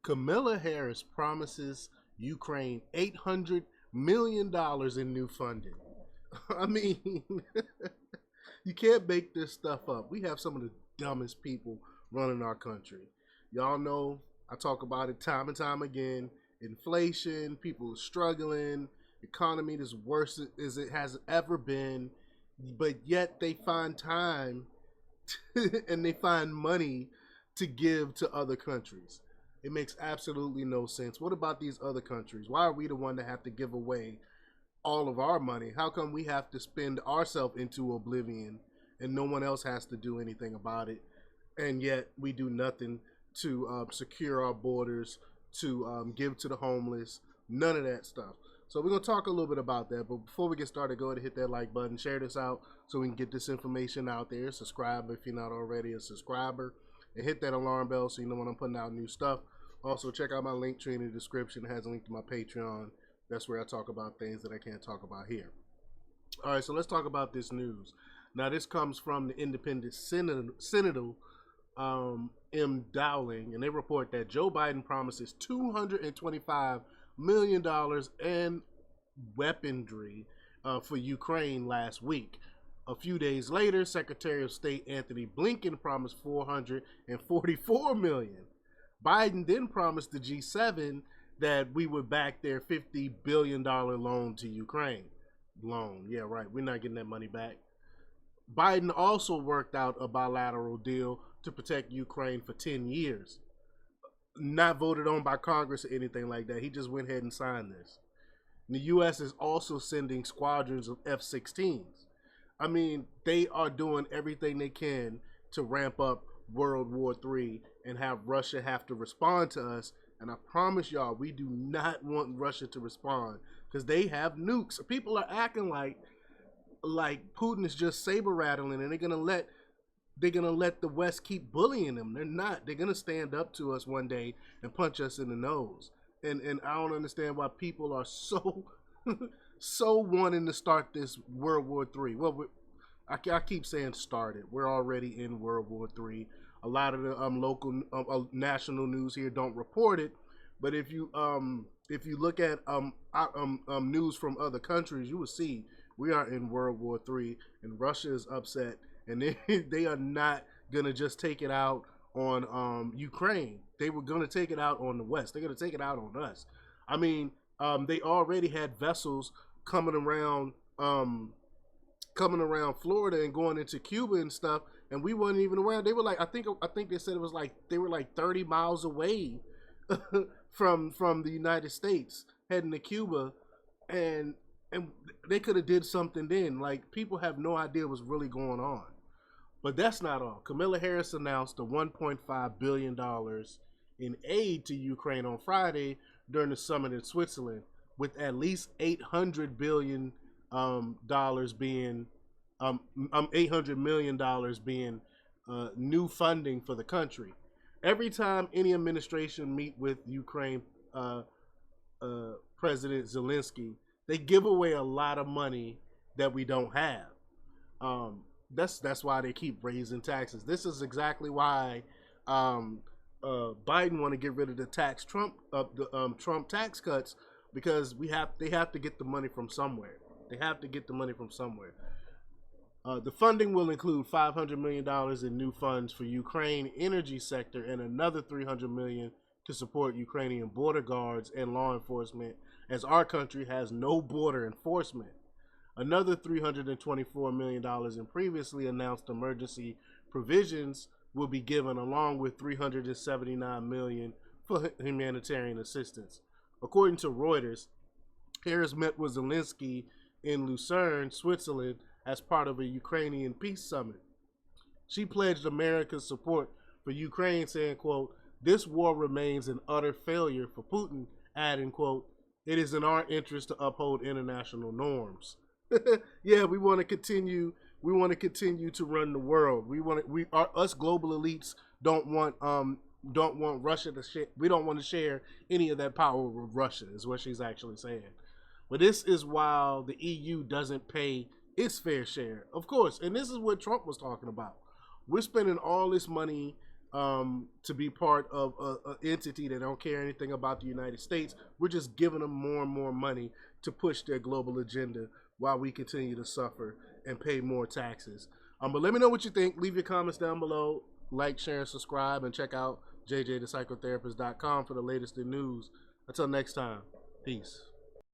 Kamala Harris promises Ukraine $800 million in new funding. I mean, you can't make this stuff up. We have some of the dumbest people running our country. Y'all know I talk about it time and time again. Inflation, people are struggling, economy is worse as it has ever been, but yet they find time and they find money to give to other countries. It makes absolutely no sense. What about these other countries? Why are we the one that have to give away all of our money? How come we have to spend ourselves into oblivion and no one else has to do anything about it? And yet we do nothing to secure our borders, to give to the homeless, none of that stuff. So we're going to talk a little bit about that. But before we get started, go ahead and hit that like button, share this out so we can get this information out there. Subscribe if you're not already a subscriber, and hit that alarm bell so you know when I'm putting out new stuff. Also, check out my link tree in the description. It has a link to my Patreon. That's where I talk about things that I can't talk about here. All right, so let's talk about this news. Now, this comes from the Independent Senator M. Dowling, and they report that Joe Biden promises $225 million and weaponry for Ukraine last week. A few days later, Secretary of State Anthony Blinken promised $444 million. Biden then promised the G7 that we would back their $50 billion loan to Ukraine. Loan, yeah, right. We're not getting that money back. Biden also worked out a bilateral deal to protect Ukraine for 10 years. Not voted on by Congress or anything like that. He just went ahead and signed this. And the U.S. is also sending squadrons of F-16s. I mean, they are doing everything they can to ramp up World War III and have Russia have to respond to us. And I promise y'all, we do not want Russia to respond because they have nukes. People are acting like Putin is just saber rattling and they're gonna let the West keep bullying them. They're not. They're gonna stand up to us one day and punch us in the nose. And I don't understand why people are so so wanting to start this World War III. Well, I keep saying started. We're already in World War III. A lot of the local national news here don't report it, but if you look at news from other countries, you will see we are in World War III, and Russia is upset, and they are not gonna just take it out on Ukraine. They were gonna take it out on the West. They're gonna take it out on us. I mean, they already had vessels coming around Florida and going into Cuba and stuff, and we weren't even around. They were like, I think they said it was like they were like 30 miles away from the United States heading to Cuba, and they could have did something then. Like, people have no idea what's really going on. But that's not all. Kamala Harris announced the $1.5 billion in aid to Ukraine on Friday during the summit in Switzerland, with at least $800 billion being $800 million being new funding for the country. Every time any administration meet with Ukraine President Zelensky, they give away a lot of money that we don't have. That's why they keep raising taxes. This is exactly why Biden want to get rid of the Trump tax cuts, because they have to get the money from somewhere. They have to get the money from somewhere. The funding will include $500 million in new funds for Ukraine energy sector and another $300 million to support Ukrainian border guards and law enforcement, as our country has no border enforcement. Another $324 million in previously announced emergency provisions will be given, along with $379 million for humanitarian assistance. According to Reuters, Harris met with Zelensky in Lucerne, Switzerland, as part of a Ukrainian peace summit. She pledged America's support for Ukraine, saying, quote, "This war remains an utter failure for Putin," adding, quote, "It is in our interest to uphold international norms." Yeah, we want to continue. We want to continue to run the world. Us global elites don't want Russia to share. We don't want to share any of that power with Russia, is what she's actually saying. But this is while the EU doesn't pay its fair share, of course. And this is what Trump was talking about. We're spending all this money to be part of an entity that don't care anything about the United States. We're just giving them more and more money to push their global agenda while we continue to suffer and pay more taxes. But let me know what you think. Leave your comments down below. Like, share, and subscribe, and check out jjthepsychotherapist.com for the latest in news. Until next time, peace.